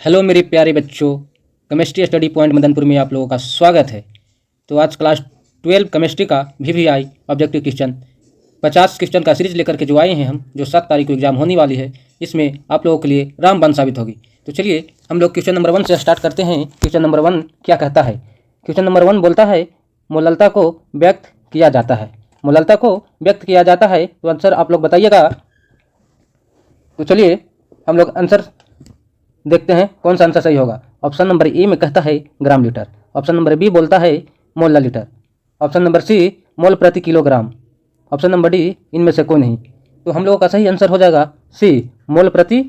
Hello मेरे प्यारे बच्चों, केमिस्ट्री स्टडी पॉइंट मदनपुर में आप लोगों का स्वागत है। तो आज क्लास 12 केमिस्ट्री का VVI ऑब्जेक्टिव क्वेश्चन 50 क्वेश्चन का सीरीज लेकर के जो आए हैं हम, जो 7 तारीख को एग्जाम होने वाली है, इसमें आप लोगों के लिए रामबाण साबित होगी। तो चलिए हम लोग क्वेश्चन नंबर 1 से स्टार्ट करते हैं। क्वेश्चन नंबर 1 क्या कहता है? क्वेश्चन नंबर 1 बोलता है मोललता को व्यक्त किया जाता है। मोललता को व्यक्त किया जाता है, तो आंसर आप लोग बताइएगा। तो चलिए हम लोग आंसर देखते हैं कौन सा आंसर सही होगा। ऑप्शन नंबर ए में कहता है gram litre. Option number B बोलता है mole litre. Option number C mole प्रति किलोग्राम। ऑप्शन नंबर डी इनमें से कोई नहीं। तो हम लोगों का सही आंसर हो जाएगा सी, मोल प्रति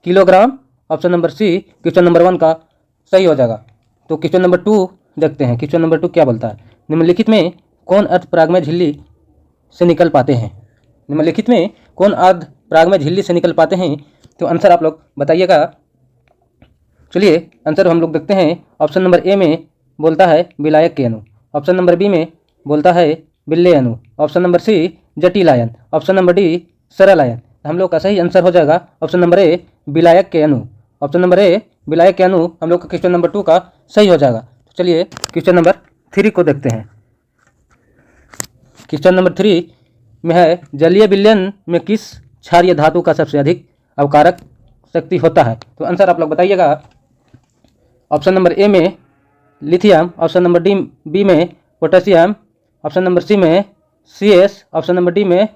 kilogram. Option number C question number 1 का सही हो जाएगा। तो क्वेश्चन नंबर 2 देखते हैं। क्वेश्चन नंबर 2 क्या बोलता है? निम्नलिखित में कौन अर्धपरागमय झिल्ली से निकल पाते हैं? निम्नलिखित में कौन अर्धपरागमय झिल्ली से निकल पाते हैं? तो आंसर आप लोग बताइएगा। चलिए आंसर हम लोग देखते हैं। ऑप्शन नंबर ए में बोलता है विलायक के अणु। ऑप्शन नंबर बी में बोलता है बिल्ले अणु। ऑप्शन नंबर सी जटिल आयन। ऑप्शन नंबर डी सरल आयन। हम लोग का सही आंसर हो जाएगा ऑप्शन नंबर ए विलायक के अणु। ऑप्शन नंबर ए विलायक के अणु हम लोग का क्वेश्चन नंबर 2 का सही हो जाएगा। तो चलिए क्वेश्चन नंबर 3 को देखते हैं। क्वेश्चन नंबर 3 में है जलीय विलयन में किस क्षारीय धातु का सबसे अधिक अवकारक शक्ति होता है? तो आंसर आप लोग बताइएगा। ऑप्शन नंबर ए में लिथियम। ऑप्शन नंबर बी में पोटेशियम। ऑप्शन नंबर सी में CS। ऑप्शन नंबर डी में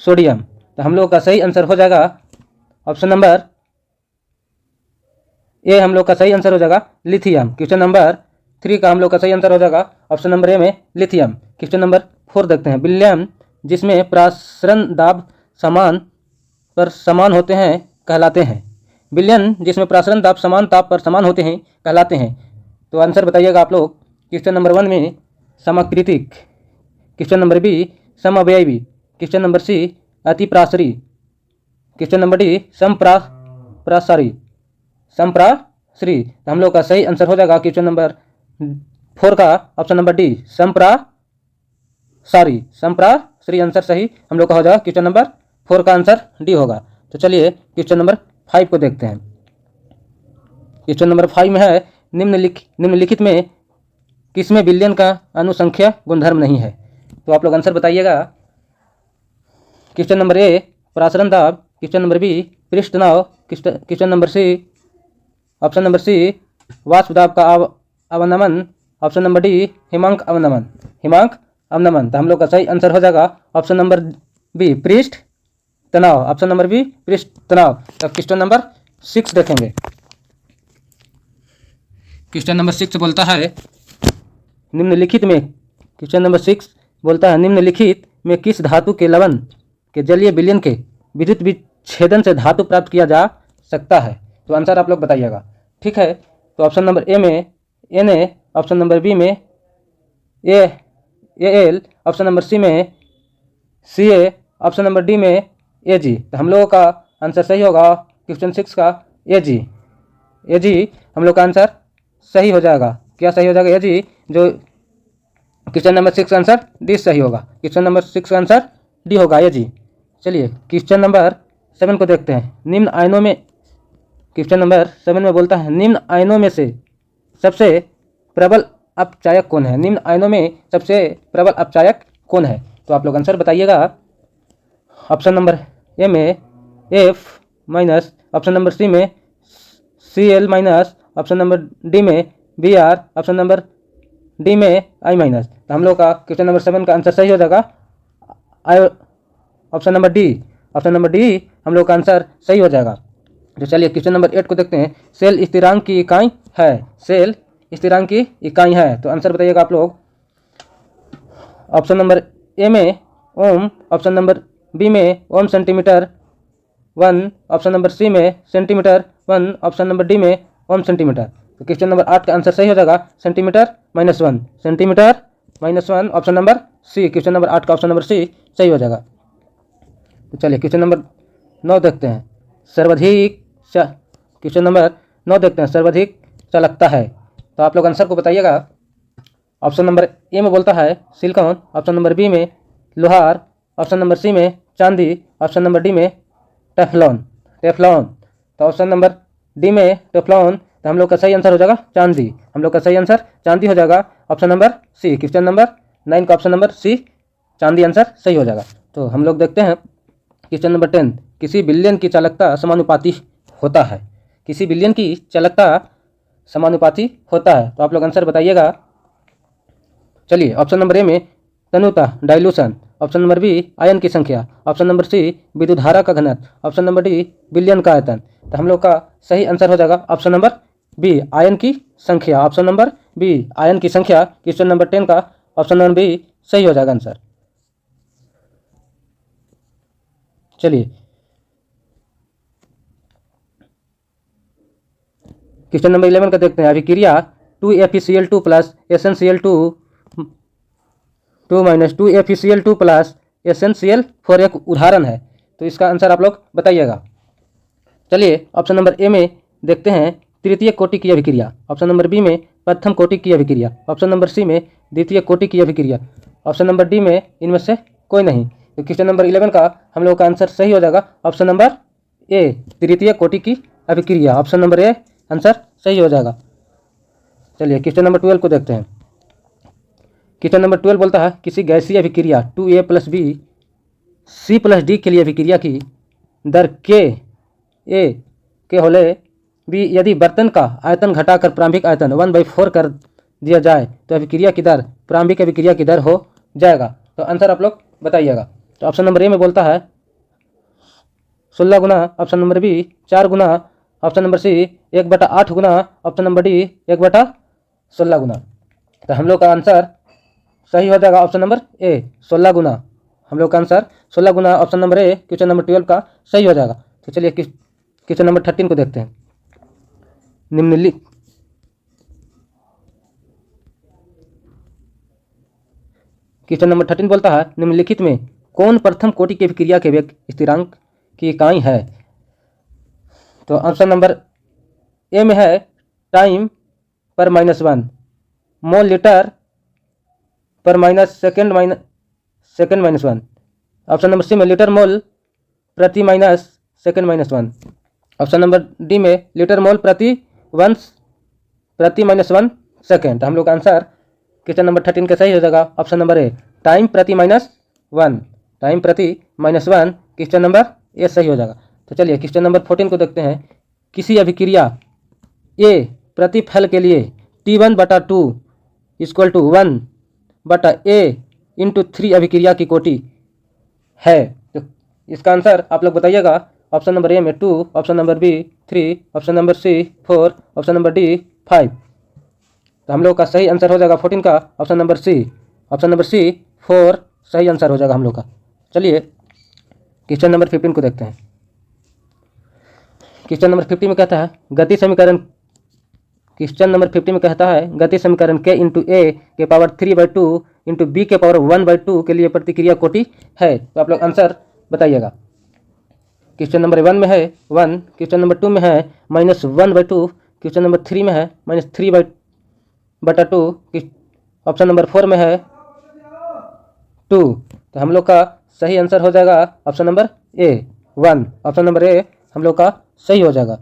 सोडियम। तो हम लोग का सही आंसर हो जाएगा ऑप्शन नंबर ए। हम लोग का सही आंसर हो जाएगा लिथियम। क्वेश्चन नंबर 3 का हम लोग का सही आंसर हो जाएगा ऑप्शन नंबर ए में लिथियम। क्वेश्चन नंबर 4 देखते हैं। विलयन जिसमें प्रासरण दाब समान होते हैं कहलाते हैं। विलयन जिसमें प्रासरण दाब समान ताप पर समान होते हैं कहलाते हैं। तो आंसर बताइएगा आप लोग। क्वेश्चन नंबर 1 में समाकृतिक। क्वेश्चन नंबर बी समअवयवी। क्वेश्चन नंबर सी अतिप्रासरी। क्वेश्चन नंबर डी संप्रासरी। तो हम लोग का सही आंसर हो जाएगा क्वेश्चन नंबर 4 का ऑप्शन नंबर डी संप्रासरी आंसर सही हम लोग का हो जाएगा। क्वेश्चन नंबर 4 का आंसर डी होगा। तो चलिए क्वेश्चन नंबर 5 को देखते हैं। क्वेश्चन नंबर 5 में है निम्नलिखित में किसमें विलयन का अनुसंख्या गुणधर्म नहीं है? तो आप लोग आंसर बताइएगा। क्वेश्चन नंबर ए प्रासरण दाब। क्वेश्चन नंबर बी पृष्ठ तनाव। Question number C option number C वाष्प दाब का अवनमन। ऑप्शन नंबर डी हिमांक अवनमन। तो हम लोग का सही आंसर हो जाएगा ऑप्शन नंबर बी पृष्ठ तनाव। ऑप्शन नंबर बी पृष्ठ तनाव। तो क्वेश्चन नंबर 6 देखेंगे। क्वेश्चन नंबर 6 बोलता है निम्नलिखित में। क्वेश्चन नंबर 6 बोलता है निम्नलिखित में किस धातु के लवण के जलीय विलयन के विद्युत विच्छेदन से धातु प्राप्त किया जा सकता है? तो आंसर आप लोग बताइएगा। ठीक है, तो ऑप्शन नंबर ए में Na। ऑप्शन नंबर बी में Al। ऑप्शन नंबर सी में Ca। ऑप्शन नंबर डी में Ag। तो हम लोगों का आंसर सही होगा क्वेश्चन 6 का Ag। हम लोग का आंसर सही हो जाएगा। क्या सही हो जाएगा? Ag। जो क्वेश्चन नंबर 6 का आंसर डी सही होगा। क्वेश्चन नंबर 6 का आंसर डी होगा Ag। चलिए क्वेश्चन नंबर 7 को देखते हैं। निम्न आयनों में क्वेश्चन नंबर 7 में बोलता है निम्न आयनों में से सबसे प्रबल अपचायक कौन है? निम्न आयनों में सबसे प्रबल अपचायक कौन है? तो आप लोग आंसर बताइएगा। ऑप्शन नंबर ए में F-। ऑप्शन नंबर सी में Cl-। ऑप्शन नंबर डी में Br। ऑप्शन नंबर डी में I-। तो हम लोग का क्वेश्चन नंबर 7 का आंसर सही हो जाएगा option number D. Option number D हम लोग का आंसर सही हो जाएगा। तो चलिए क्वेश्चन नंबर 8 को देखते हैं। सेल स्थिरांक की इकाई है। सेल स्थिरांक की इकाई है। तो आंसर बताइएगा आप लोग। ऑप्शन नंबर ए में ओम। ऑप्शन नंबर बी में ohm centimetre 1। Option number C में सेंटीमीटर 1। ऑप्शन नंबर डी में ओम सेंटीमीटर। तो क्वेश्चन नंबर 8 का आंसर सही हो जाएगा centimetre -1। Centimetre -1 option number C. Question number 8 का ऑप्शन नंबर सी सही हो जाएगा। तो चलिए क्वेश्चन नंबर 9 देखते हैं। क्वेश्चन नंबर 9 देखते हैं। सर्वाधिक चालकता है। तो आप लोग आंसर को बताइएगा। ऑप्शन नंबर ए में बोलता है सिलिकॉन। ऑप्शन नंबर बी में लोहार। ऑप्शन नंबर सी में चांदी। ऑप्शन नंबर डी में टेफ्लॉन। तो ऑप्शन नंबर डी में टेफ्लॉन, तो हम लोग का सही आंसर हो जाएगा चांदी। हम लोग का सही आंसर चांदी हो जाएगा। Option number C, question number 9 का ऑप्शन नंबर सी चांदी आंसर सही हो जाएगा। तो हम लोग देखते हैं क्वेश्चन नंबर 10, किसी विलयन की चालकता समानुपाती होता है। किसी विलयन की चालकता समानुपाती होता है, तो आप लोग आंसर बताइएगा। चलिए, ऑप्शन नंबर ए में तनुता डाइल्यूशन, ऑप्शन नंबर बी आयन की संख्या, ऑप्शन नंबर सी विद्युत धारा का घनत्व, ऑप्शन नंबर डी विलयन का आयतन। तो हम लोग का सही आंसर हो जाएगा ऑप्शन नंबर बी आयन की संख्या। ऑप्शन नंबर बी आयन की संख्या क्वेश्चन नंबर 10 का ऑप्शन नंबर बी सही हो जाएगा आंसर। चलिए, क्वेश्चन नंबर 11 का देखते हैं। अभिक्रिया 2FeCl2 plus SnCl2 2 minus 2FeCl2 plus SnCl4 एक उदाहरण है, तो इसका आंसर आप लोग बताइएगा। चलिए, ऑप्शन नंबर ए में देखते हैं तृतीय कोटि की अभिक्रिया, ऑप्शन नंबर बी में प्रथम कोटि की अभिक्रिया, ऑप्शन नंबर सी में द्वितीय कोटि की अभिक्रिया, ऑप्शन नंबर डी में इनमें से कोई नहीं। तो क्वेश्चन नंबर 11 का हम लोग का आंसर सही हो जाएगा ऑप्शन नंबर ए तृतीय कोटि की अभिक्रिया। ऑप्शन नंबर ए आंसर सही हो जाएगा। चलिए, क्वेश्चन नंबर 12 को देखते हैं। क्वेश्चन नंबर 12 बोलता है किसी गैसीय अभिक्रिया 2A + B C + D के लिए अभिक्रिया की दर KA के होले भी यदि बर्तन का आयतन घटाकर प्रारंभिक आयतन 1/4 कर दिया जाए तो अभिक्रिया की दर प्रारंभिक अभिक्रिया की दर हो जाएगा। तो आंसर आप लोग बताइएगा। तो ऑप्शन नंबर ए में बोलता है 16 गुना, ऑप्शन नंबर बी 4 गुना, ऑप्शन नंबर सी 1/8 गुना, ऑप्शन नंबर डी 1/16 गुना। तो हम लोग का आंसर सही हो जाएगा ऑप्शन नंबर ए 16 गुना। हम लोग का आंसर 16 गुना ऑप्शन नंबर ए क्वेश्चन नंबर 12 का सही हो जाएगा। तो चलिए क्वेश्चन नंबर 13 को देखते हैं। निम्नलिखित क्वेश्चन नंबर 13 बोलता है निम्नलिखित में कौन प्रथम कोटि की अभिक्रिया के वेग स्थिरांक की इकाई है। तो ऑप्शन नंबर ए में है टाइम पर -1, मोल लीटर पर सेकंड -1, ऑप्शन नंबर सी में लीटर मोल प्रति सेकंड -1, ऑप्शन नंबर डी में लीटर मोल प्रति -1 सेकंड। हम लोग का आंसर क्वेश्चन नंबर 13 का सही हो जाएगा ऑप्शन नंबर ए टाइम प्रति -1, टाइम प्रति -1 क्वेश्चन नंबर ए सही हो जाएगा। तो चलिए क्वेश्चन नंबर 14 को देखते हैं। किसी अभिक्रिया ए प्रतिफल के लिए T1/2 = 1/A × 3 अभिक्रिया की कोटि है। तो इसका आंसर आप लोग बताइएगा। ऑप्शन नंबर ए में 2, option number B 3, option number C 4, option number D 5। तो हम लोग का सही आंसर हो जाएगा 14 का option number C. Option number C 4 सही आंसर हो जाएगा हम लोग का। चलिए क्वेश्चन नंबर 15 को देखते हैं। क्वेश्चन नंबर 50 में कहता है गति समीकरण क्वेश्चन नंबर 50 में कहता है गति समीकरण k × A के पावर 3/2 × B के पावर 1/2 के लिए प्रतिक्रिया कोटि है। तो आप लोग आंसर बताइएगा। क्वेश्चन नंबर 1 में है 1, क्वेश्चन नंबर 2 में है -1/2, क्वेश्चन नंबर 3 में है -3/2, ऑप्शन नंबर 4 में है 2। तो हम लोग का सही आंसर हो जाएगा ऑप्शन नंबर ए 1। ऑप्शन नंबर ए हम लोग का सही हो जाएगा।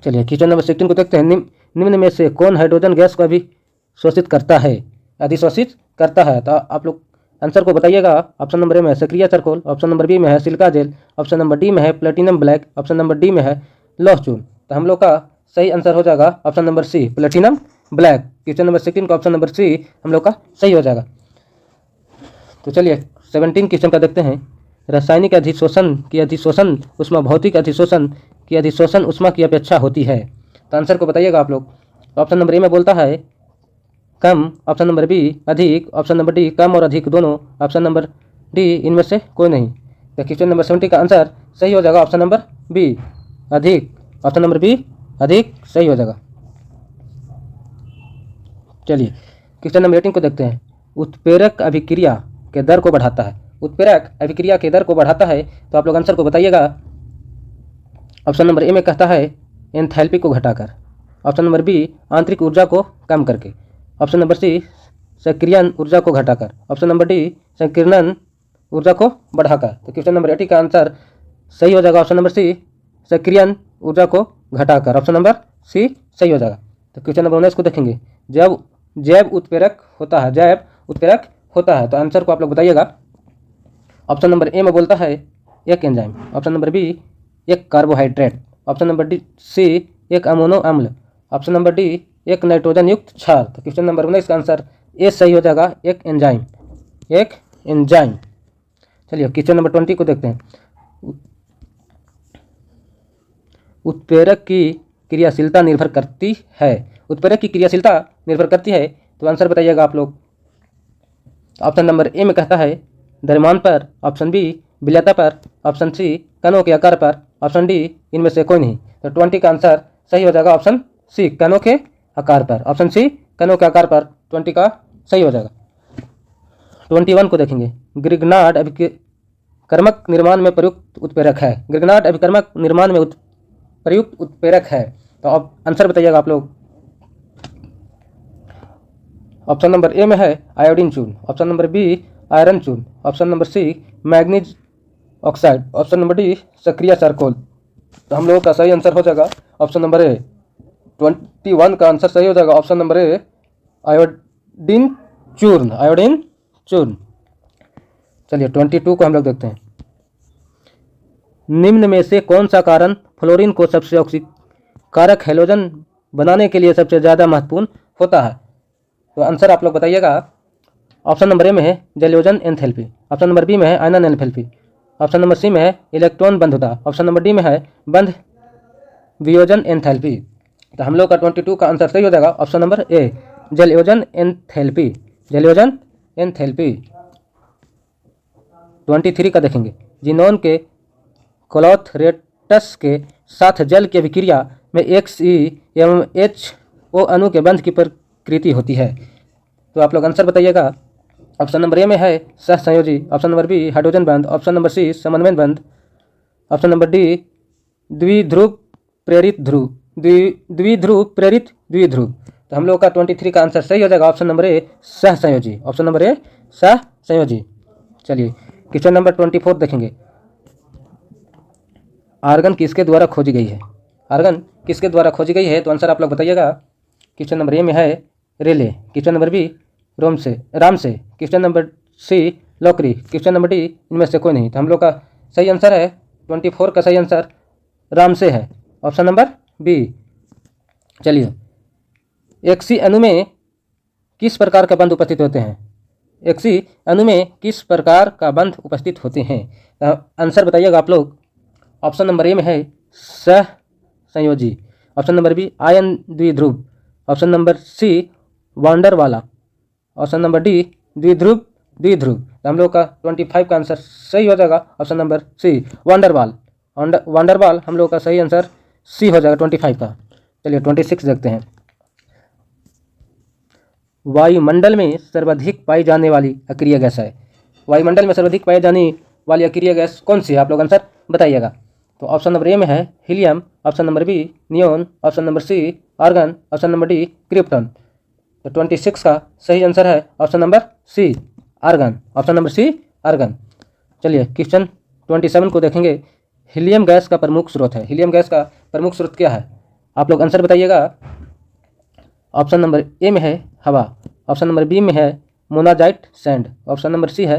चलिए क्वेश्चन नंबर 16 को देखते हैं। निम्न में से कौन हाइड्रोजन गैस को अधिशोषित करता है, अधिशोषित करता है। तो आप लोग आंसर को बताइएगा। ऑप्शन नंबर ए में है सक्रिय चारकोल, ऑप्शन नंबर बी में है silica gel, option number D में है platinum black, option number D में है लौह चून। तो हम लोग का सही आंसर हो जाएगा option number C platinum black. Question number 16 का ऑप्शन नंबर सी हम लोग का सही हो जाएगा। तो चलिए 17 क्वेश्चन का देखते हैं। रासायनिक अधिशोषण की अधिशोषण उष्मा भौतिक अधिशोषण की अधिशोषण उष्मा की अपेक्षा होती है। तो आंसर को बताइएगा आप लोग। ऑप्शन नंबर ए में बोलता है कम, ऑप्शन नंबर बी अधिक, ऑप्शन नंबर डी कम और अधिक दोनों, ऑप्शन नंबर डी इनमें से कोई नहीं। तो क्वेश्चन नंबर 17 का आंसर सही हो जाएगा ऑप्शन नंबर बी अधिक। ऑप्शन नंबर बी अधिक सही हो जाएगा। चलिए क्वेश्चन नंबर 18 को देखते हैं। उत्प्रेरक अभिक्रिया के दर को बढ़ाता है, उत्प्रेरक अभिक्रिया के दर को बढ़ाता है। तो आप लोग आंसर को बताइएगा। ऑप्शन नंबर ए में कहता है एंथैल्पी को घटाकर, ऑप्शन नंबर बी आंतरिक ऊर्जा को कम करके, ऑप्शन नंबर सी सक्रियण ऊर्जा को घटाकर, ऑप्शन नंबर डी संकीर्णन ऊर्जा को बढ़ाकर। तो क्वेश्चन नंबर 80 का आंसर सही हो जाएगा ऑप्शन नंबर सी, सक्रियण ऊर्जा को घटाकर। ऑप्शन नंबर सी सही हो जाएगा। तो क्वेश्चन नंबर 19 को देखेंगे। जब जैव उत्प्रेरक होता है, जैव उत्प्रेरक होता है, तो आंसर को आप लोग बताइएगा। ऑप्शन नंबर ए में बोलता है एक एंजाइम, ऑप्शन नंबर बी एक carbohydrate, option number D C एक अमोनो अम्ल, ऑप्शन नंबर डी एक नाइट्रोजन युक्त क्षार। तो क्वेश्चन नंबर 19 का आंसर ए सही हो जाएगा, एक एंजाइम, एक एंजाइम। चलिए क्वेश्चन नंबर 20 को देखते हैं। उत्प्रेरक की क्रियाशीलता निर्भर करती है, उत्प्रेरक की क्रियाशीलता निर्भर करती है, तो आंसर बताइएगा आप लोग। ऑप्शन नंबर ए में कहता है द्रव्यमान पर, ऑप्शन बी विलेयता पर, ऑप्शन सी कणों के आकार पर, ऑप्शन डी इनमें से कोई नहीं। तो 20 का आंसर सही हो जाएगा ऑप्शन सी, कणों के आकार पर। ऑप्शन सी कणों के आकार पर 20 का सही हो जाएगा। 21 को देखेंगे। ग्रिग्नार्ड अभिकर्मक निर्माण में प्रयुक्त उत्प्रेरक है, ग्रिग्नार्ड अभिकर्मक निर्माण में प्रयुक्त उत्प्रेरक है, तो अब आंसर बताइएगा आप लोग। ऑप्शन नंबर ए में है आयोडीन चूर्ण, ऑप्शन नंबर बी आयरन चूर्ण, option number C manganese oxide, option number D सक्रिय चारकोल। तो हम लोगों का सही आंसर हो जाएगा ऑप्शन नंबर ए। 21 का आंसर सही हो जाएगा ऑप्शन नंबर ए, आयोडीन चूर्ण, आयोडीन चूर्ण। चलिए 22 को हम लोग देखते हैं। निम्न में से कौन सा कारण फ्लोरीन को सबसे ऑक्सीकारक हैलोजन बनाने के लिए सबसे ज़्यादा महत्वपूर्ण होता है? तो आंसर आप लोग बताइएगा। ऑप्शन नंबर ए में है जलयोजन एंथैल्पी, ऑप्शन नंबर बी में है आयनन एंथैल्पी, ऑप्शन नंबर सी में है इलेक्ट्रॉन बंधुता, ऑप्शन नंबर डी में है बंध वियोजन एंथैल्पी। तो हम लोग का 22 का आंसर सही हो जाएगा ऑप्शन नंबर ए, जलयोजन एंथैल्पी, जलयोजन एंथैल्पी। 23 का देखेंगे। जिनोन के क्लोथरेटस के साथ जल की अभिक्रिया में XE एवं HO अणु के बंध की प्रकृति होती है, तो आप लोग आंसर बताइएगा। ऑप्शन नंबर ए में है सहसंयोजी, ऑप्शन नंबर बी हाइड्रोजन बंध, ऑप्शन नंबर सी समन्वय बंध, ऑप्शन नंबर डी द्विध्रुव प्रेरित ध्रुव, द्विध्रुव प्रेरित द्विध्रुव। तो हम लोग का 23 का आंसर सही हो जाएगा ऑप्शन नंबर ए सहसंयोजी, ऑप्शन नंबर ए सहसंयोजी। चलिए क्वेश्चन नंबर 24 देखेंगे। आर्गन किसके द्वारा खोजी गई है, आर्गन किसके द्वारा खोजी गई है, तो आंसर आप लोग बताइएगा। क्वेश्चन नंबर ए में है रेले, क्वेश्चन नंबर बी राम से, क्वेश्चन नंबर सी लॉकरी, क्वेश्चन नंबर डी इनमें से कोई नहीं। तो हम लोग का सही आंसर है 24 का सही आंसर राम से है, ऑप्शन नंबर बी। चलिए XE अणु में किस प्रकार का बंध उपस्थित होते हैं, XE अणु में किस प्रकार का बंध उपस्थित होते हैं, तो आंसर बताइएगा आप लोग। ऑप्शन नंबर ए में है सह संयोजी, ऑप्शन नंबर बी आयन द्विध्रुव, ऑप्शन नंबर सी वांडर वाला, ऑप्शन नंबर डी द्विध्रुव द्विध्रुव। तो हम लोग का 25 का आंसर सही हो जाएगा option number C van der Waals, van der Waals हम लोग का सही आंसर सी हो जाएगा 25 का। चलिए 26 देखते हैं। वायुमंडल में सर्वाधिक पाई जाने वाली अक्रिय गैस है, वायुमंडल में सर्वाधिक पाई जाने वाली अक्रिय गैस कौन सी है, आप लोग आंसर बताइएगा। तो ऑप्शन नंबर ए में है helium, option number B neon, option number C argon, option number D krypton. तो 26 का सही आंसर है option number C argon, option number C argon. चलिए क्वेश्चन 27 को देखेंगे। हीलियम गैस का प्रमुख स्रोत है, हीलियम गैस का प्रमुख स्रोत क्या है, आप लोग आंसर बताइएगा। ऑप्शन नंबर ए में है हवा, ऑप्शन नंबर बी में है monazite sand, option number C है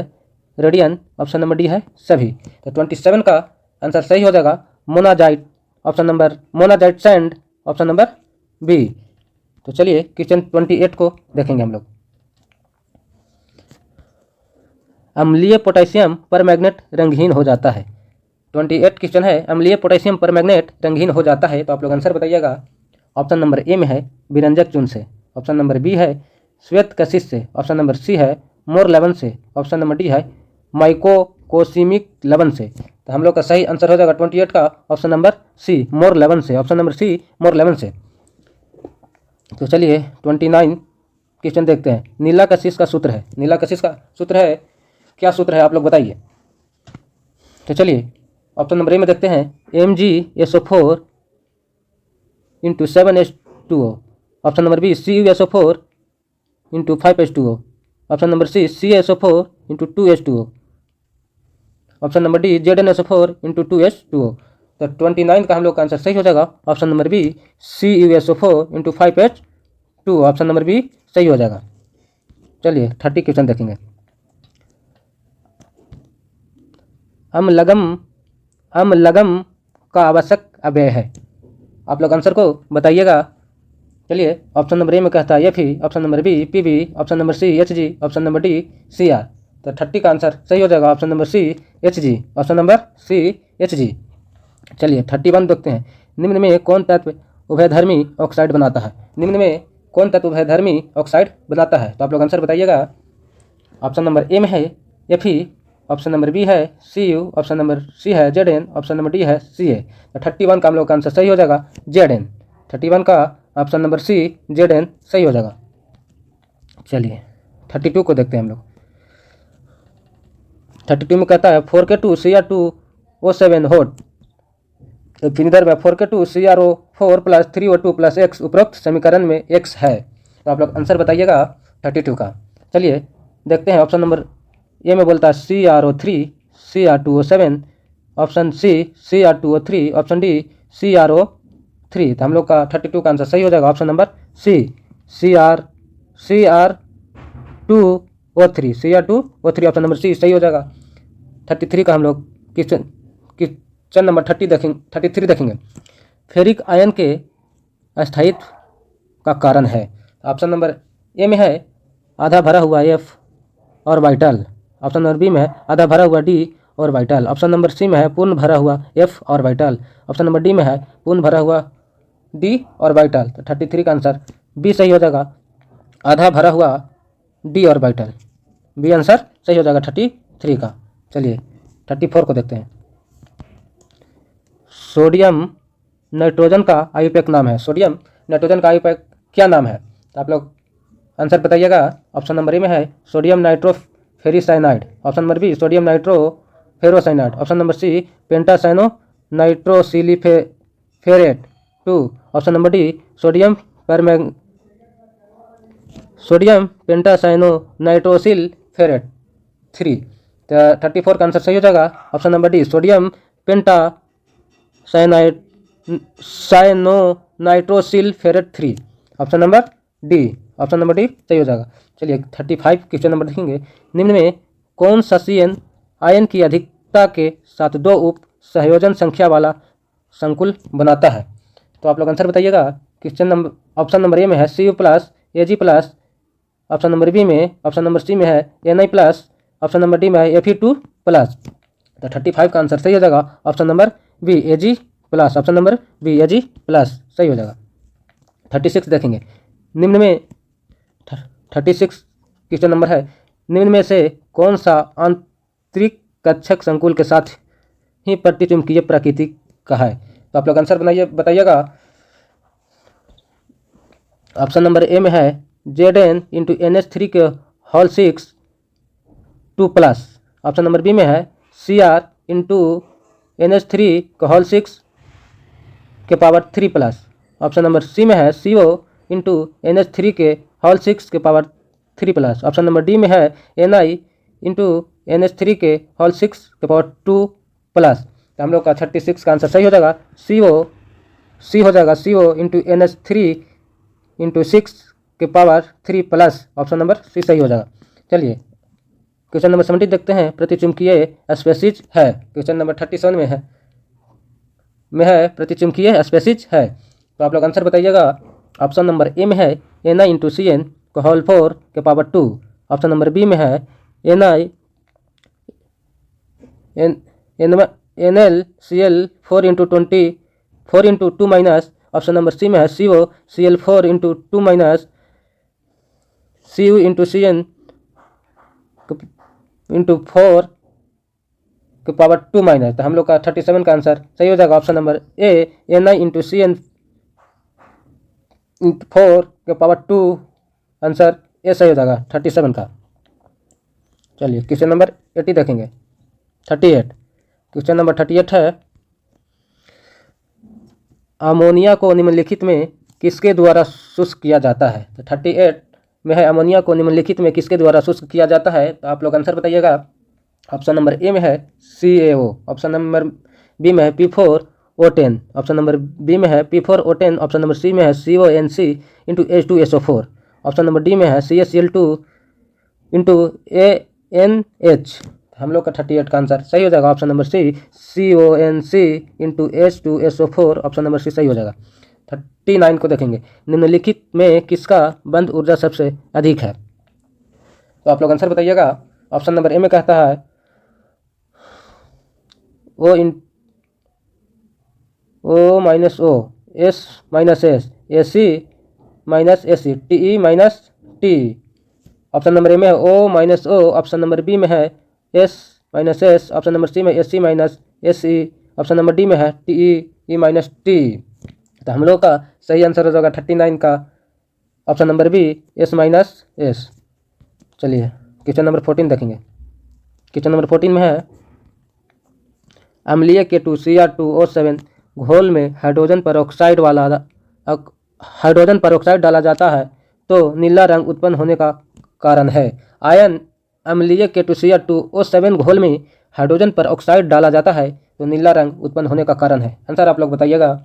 रेडियन, ऑप्शन नंबर डी है सभी। तो 27 का आंसर सही हो जाएगा monazite, option number monazite sand, option number B. तो चलिए क्वेश्चन 28 को देखेंगे हम लोग। अम्लीय पोटेशियम परमैंगनेट रंगहीन हो जाता है, 28 क्वेश्चन है अम्लीय पोटेशियम परमैंगनेट रंगहीन हो जाता है, तो आप लोग आंसर बताइएगा। ऑप्शन नंबर ए में है विरंजक चूर्ण से, ऑप्शन नंबर बी है श्वेत कशिश से, ऑप्शन नंबर सी है मोर लवण से, ऑप्शन नंबर डी है माइकोकोसिमिक लवण से। तो हम लोग का सही आंसर हो जाएगा 28 का ऑप्शन नंबर सी मोर लवण से, ऑप्शन नंबर सी मोर लवण से। तो चलिए 29 क्वेश्चन देखते हैं। नीला कशिश का सूत्र है, नीला कशिश का सूत्र है, क्या सूत्र है आप लोग बताइए। तो चलिए ऑप्शन नंबर ए में देखते हैं MgSO4 × 7H2O, option number B CuSO4 × 5H2O, option number C CaSO4 × 2H2O, option number D ZnSO4 into 2H2O। तो 29 का हम लोग का आंसर सही हो जाएगा option number B CuSO4 into 5H2। Option number B सही हो जाएगा। चलिए 30 क्वेश्चन देखेंगे। अम्लगम का आवश्यक अव्यय है। आप लोग आंसर को बताइएगा। चलिए ऑप्शन नंबर ए में कहता है Fe, option number B Pb, option number C Hg, option number D Cr। तो 30 का आंसर सही हो जाएगा option number C Hg, option number C Hg। चलिए 31 देखते हैं। निम्न में कौन तत्व उभयधर्मी ऑक्साइड बनाता है? निम्न में कौन तत्व उभयधर्मी ऑक्साइड बनाता है? तो आप लोग आंसर बताइएगा। ऑप्शन नंबर ए में है Fe, ऑप्शन नंबर बी है Cu, ऑप्शन नंबर सी है Zn, ऑप्शन नंबर डी है Ca। तो 31 का हम लोग का आंसर सही हो जाएगा Zn। 31 का ऑप्शन नंबर सी Zn सही हो जाएगा। चलिए 32 को देखते हैं हम लोग। 32 में कहता है 4K2 Cr2O7 हॉट। तो फिनिदर में 4K2 CrO4 plus 3O2 plus X उपरोक्त समीकरण में X है। तो आप लोग आंसर बताइएगा 32 का। चलिए देखते हैं। ऑप्शन नंबर ए में बोलता है CrO3 Cr2O7, option C Cr2O3, option D CrO3। तो हम लोग का 32 का आंसर सही हो जाएगा option number C Cr2O3 option number C सही हो जाएगा। 33 का हम लोग क्वेश्चन नंबर 33 देखेंगे। फेरिक आयन के अस्थायित्व का कारण है। ऑप्शन नंबर ए में है आधा भरा हुआ F orbital, option number B में है आधा भरा हुआ D orbital, option number C में है पूर्ण भरा हुआ F orbital, option number D में है पूर्ण भरा हुआ D ऑर्बिटल। तो 33 का आंसर बी सही हो जाएगा, आधा भरा हुआ D ऑर्बिटल। बी आंसर सही हो जाएगा 33 का। चलिए 34 को देखते हैं। सोडियम नाइट्रोजन का आयुपैक नाम है। सोडियम नाइट्रोजन का आयुपैक क्या नाम है? तो आप लोग आंसर बताइएगा। ऑप्शन नंबर ए में है sodium nitroferricyanide, option number B sodium nitroferrocyanide, option number C pentacyano nitrosylferrate 2, option number D sodium pentacyano nitrosyl ferrate 3। तो 34 का आंसर सही हो जाएगा option number D sodium cyano nitrosyl ferrate 3, option number D सही हो जाएगा। चलिए 35 क्वेश्चन नंबर देखेंगे। निम्न में कौन सा CN आयन की अधिकता के साथ 2 उप संयोजन संख्या वाला संकुल बनाता है? तो आप लोग आंसर बताइएगा। Question number option number A में है Cu plus Ag plus, option number B में, ऑप्शन नंबर सी में है Na plus, option number D में है Fe2 प्लस। तो 35 का आंसर सही हो जाएगा option number B Ag plus, option number B Ag plus सही हो जाएगा। 36 देखेंगे। निम्न में 36 क्वेश्चन नंबर है। निम्न में से कौन सा आंतरिक कक्षक संकुल के साथ ही प्रतिचुंबकीय प्रकृति का है? तो आप लोग आंसर बताइएगा। ऑप्शन नंबर ए में है Zn इंटू NH3 के whole 6 2 plus, option number B में है Cr इंटू NH3 के होल 6 के power 3 plus, option number C में है CO इंटू NH3 के होल 6 के power 3 plus, option number D में है Ni इंटू NH3 के होल 6 के पावर 2 प्लस। तो हम लोग का 36 का आंसर सही हो जाएगा सी हो जाएगा CO इंटू NH3 इंटू 6 के power 3 plus, option number C सही हो जाएगा। चलिए क्वेश्चन नंबर 70 देखते हैं। प्रतिचुंबकीय स्पेसीज है। क्वेश्चन नंबर 37 में है प्रतिचुंबकीय स्पेसीज है। तो आप लोग आंसर बताइएगा। ऑप्शन नंबर ए में है Na इंटू CN के होल 4 के पावर 2, ऑप्शन नंबर बी में है NaCl4 into 4 into 2 minus, option number C में है CO Cl4 into 2 minus Cu into CN into 4 के पावर 2 माइनस। तो हम लोग का 37 का आंसर सही हो जाएगा ऑप्शन नंबर ए Na इंटू CN 4 के पावर 2, आंसर ए सही हो जाएगा 37 का। चलिए क्वेश्चन नंबर 80 देखेंगे। 38 क्वेश्चन नंबर 38 है अमोनिया को निम्नलिखित में किसके द्वारा शुष्क किया जाता है? तो 38 में है अमोनिया को निम्नलिखित में किसके द्वारा शुष्क किया जाता है? तो आप लोग आंसर बताइएगा। ऑप्शन नंबर ए में है CaO, ऑप्शन नंबर बी में है P4O10, ऑप्शन नंबर बी में है P4O10, ऑप्शन नंबर सी में है CONC into H2SO4, option number D में है CaCl2 इंटू ANH। हम लोग का 38 का आंसर सही हो जाएगा option number C CONC into H2SO4, option number C सही हो जाएगा। 39 को देखेंगे, निम्नलिखित में किसका बंद ऊर्जा सबसे अधिक है? तो आप लोग आंसर बताइएगा। ऑप्शन नंबर ए में कहता है O minus O, S minus S, AC minus AC, TE minus TE। Option number A में है O minus O, option number B में है S minus S, option number C में AC minus SE, option number D में है TE minus TE। तो हम लोग का सही आंसर हो जाएगा 39 का option number B S minus S। चलिए क्वेश्चन नंबर 14 देखेंगे। क्वेश्चन नंबर 14 में है अम्लीय K2Cr2O7 घोल में हाइड्रोजन पेरोक्साइड डाला जाता है तो नीला रंग उत्पन्न होने का कारण है। आयन अम्लीय K2Cr2O7 घोल में हाइड्रोजन पेरोक्साइड डाला जाता है तो नीला रंग उत्पन्न होने का कारण है। आंसर आप लोग बताइएगा।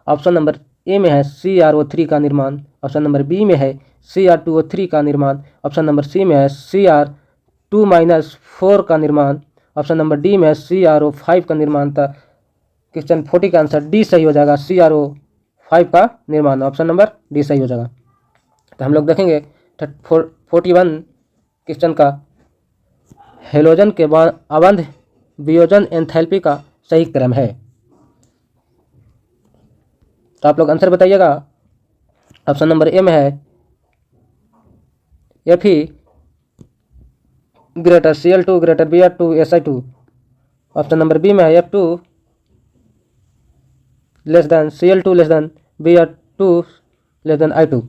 ऑप्शन नंबर ए में है CrO3 का निर्माण, ऑप्शन नंबर बी में है Cr2O3 का निर्माण, ऑप्शन नंबर सी में है Cr2-4 का निर्माण, ऑप्शन नंबर डी में है CrO5 का निर्माण। था क्वेश्चन 40 का आंसर डी सही हो जाएगा, CrO5 का निर्माण, ऑप्शन नंबर डी सही हो जाएगा। तो हम लोग देखेंगे 41 क्वेश्चन का हेलोजन के अबंध वियोजन एंथैल्पी का सही क्रम है। तो आप लोग आंसर बताइएगा। ऑप्शन नंबर ए में है Fe greater Cl2 greater Br2 Si2, option number B में है F2 less than Cl2 less than Br2 less than I2,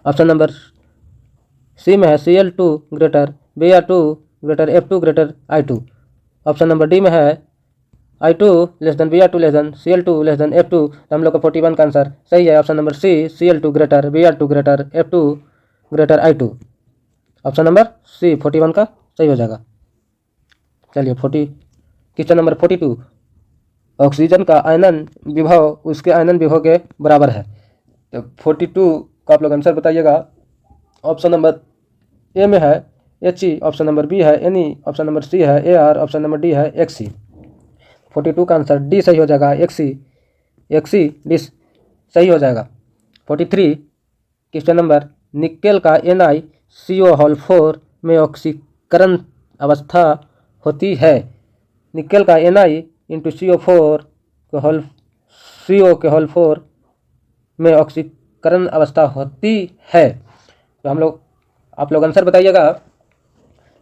option number C में है Cl2 greater Br2 greater F2 greater I2, option number D में है I2 less than Br2 less than Cl2 less than F2। हम लोग का 41 का answer सही है, option number C Cl2 greater Br2 greater F2 greater I2, option number सी 41 का सही हो जाएगा। चलिए क्वेश्चन नंबर 42 ऑक्सीजन का आयनन विभव उसके आयनन विभव के बराबर है। तो 42 का आप लोग आंसर बताइएगा। ऑप्शन नंबर ए में है He, ऑप्शन नंबर बी है Ne, ऑप्शन नंबर सी है Ar, ऑप्शन नंबर डी है Xe। 42 का आंसर डी सही हो जाएगा, Xe डी सही हो जाएगा। 43 क्वेश्चन नंबर निकेल का NiCO4 में ऑक्सीकरण अवस्था होती है। निकेल का Ni इंटू CO4 में ऑक्सीकरण अवस्था होती है। तो आप लोग आंसर बताइएगा।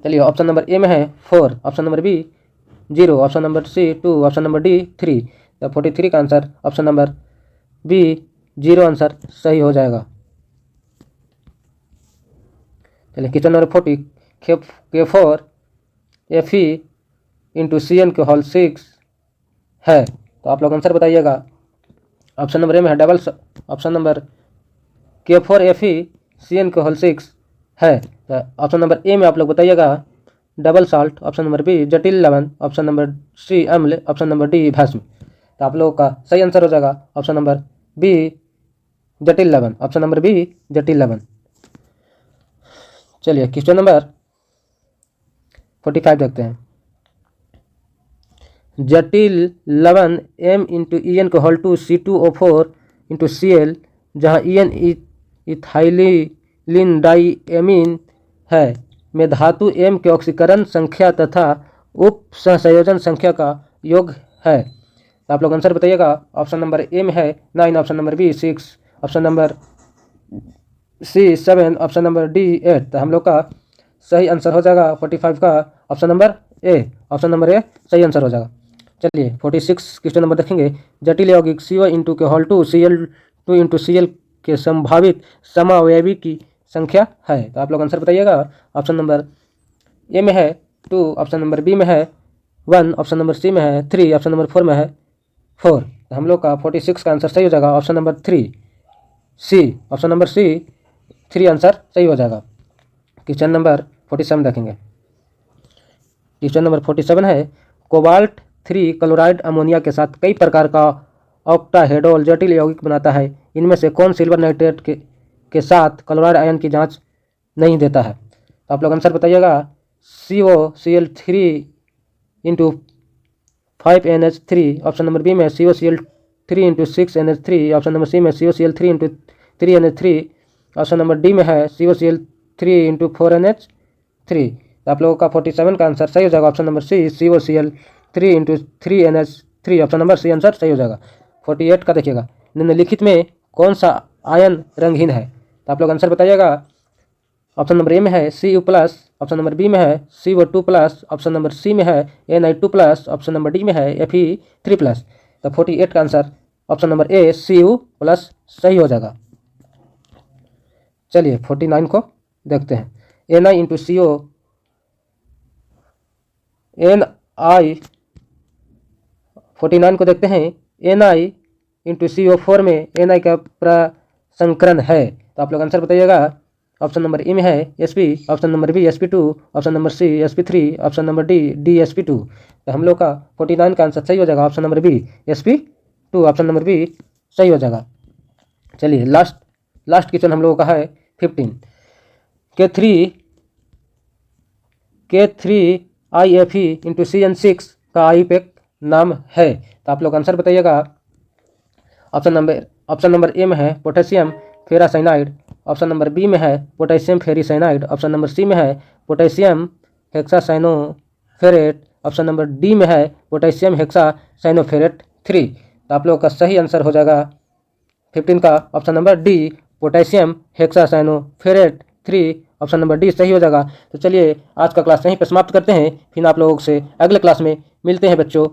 चलिए ऑप्शन नंबर ए में है 4, option number B 0, option number C 2, option number D 3। तो 43 का answer option number B 0 answer सही हो जाएगा। चलिए question number 40 K4 Fe into CN6 है। तो आप लोग आंसर बताइएगा। ऑप्शन नंबर ए में है option number K4 Fe CN6 है। तो ऑप्शन नंबर ए में आप लोग बताइएगा double salt, option number B जटिल लवण, ऑप्शन नंबर सी अम्ल, ऑप्शन नंबर डी भस्म। तो आप लोगों का सही आंसर हो जाएगा ऑप्शन नंबर बी जटिल लवण, ऑप्शन नंबर बी जटिल लवण। चलिए क्वेश्चन नंबर 45 देखते हैं। जटिल लवण M into En2 C2O4 into Cl, जहाँ En इथाइलिन डाइएमीन है, में धातु M के ऑक्सीकरण संख्या तथा उप सहसंयोजन संख्या का योग है। तो आप लोग आंसर बताइएगा। ऑप्शन नंबर ए में है 9, option number B 6, option number C 7, option number D 8। तो हम लोग का सही आंसर हो जाएगा 45 का ऑप्शन नंबर ए, ऑप्शन नंबर ए सही आंसर हो जाएगा। चलिए 46 क्वेश्चन नंबर देखेंगे। जटिल यौगिक CO इंटू के होल 2 Cl2 इंटू Cl के संभावित समावयवी की संख्या है। तो आप लोग आंसर बताइएगा। ऑप्शन नंबर ए में है 2, ऑप्शन नंबर बी में है 1, ऑप्शन नंबर सी में है 3, ऑप्शन नंबर 4 में है 4। तो हम लोग का 46 का आंसर सही हो जाएगा ऑप्शन नंबर 3 सी, ऑप्शन नंबर सी 3 आंसर सही हो जाएगा। क्वेश्चन नंबर 47 देखेंगे। क्वेश्चन नंबर 47 है, कोबाल्ट 3 क्लोराइड अमोनिया के साथ कई प्रकार का ऑक्टाहेड्रल जटिल यौगिक बनाता है, इनमें से कौन सिल्वर नाइट्रेट के साथ क्लोराइड आयन की जांच नहीं देता है? तो आप लोग आंसर बताइएगा। COCl3 into 5NH3, option number B में COCl3 into 6NH3, option number C में COCl3 into 3NH3, option number D में है COCl3 इंटू 4NH3। तो आप लोगों का 47 का आंसर सही हो जाएगा, option number C COCl3 into 3NH3, option number C answer सही हो जाएगा। 48 का देखिएगा, निम्नलिखित में कौन सा आयन रंगहीन है? तो आप लोग आंसर बताइएगा। ऑप्शन नंबर ए में है Cu+, ऑप्शन नंबर बी में है CO2+, ऑप्शन नंबर सी में है Na2+, ऑप्शन नंबर डी में है Fe3+। तो 48 का आंसर ऑप्शन नंबर ए Cu+ सही हो जाएगा। चलिए 49 को देखते हैं। Ni इंटू CO, Ni 49 को देखते हैं। Ni इंटू CO4 में Ni का प्रसंकरण है, तो आप लोग आंसर बताइएगा। ऑप्शन नंबर ए में है Sp, option number B Sp2, option number C Sp3, option number D DsP2। तो हम लोग का 49 का आंसर सही हो जाएगा, option number B Sp2, option number B सही हो जाएगा। चलिए लास्ट क्वेश्चन हम लोगों का है 15, K3IFE इंटू CN6 का आईयूपैक नाम है, तो आप लोग आंसर बताइएगा। ऑप्शन नंबर ए में है पोटेशियम फेरासाइनाइड, ऑप्शन नंबर बी में है पोटेशियम फेरिसाइनाइड, ऑप्शन नंबर सी में है potassium hexacyanoferrate, option number D में है पोटेशियम हेक्सासाइनोफेरेट 3। तो आप लोगों का सही आंसर हो जाएगा 15 का option number D potassium hexacyanoferrate 3, option number D सही हो जाएगा। तो चलिए आज का क्लास यहीं पर समाप्त करते हैं, फिर आप लोगों से अगले क्लास में मिलते हैं बच्चों।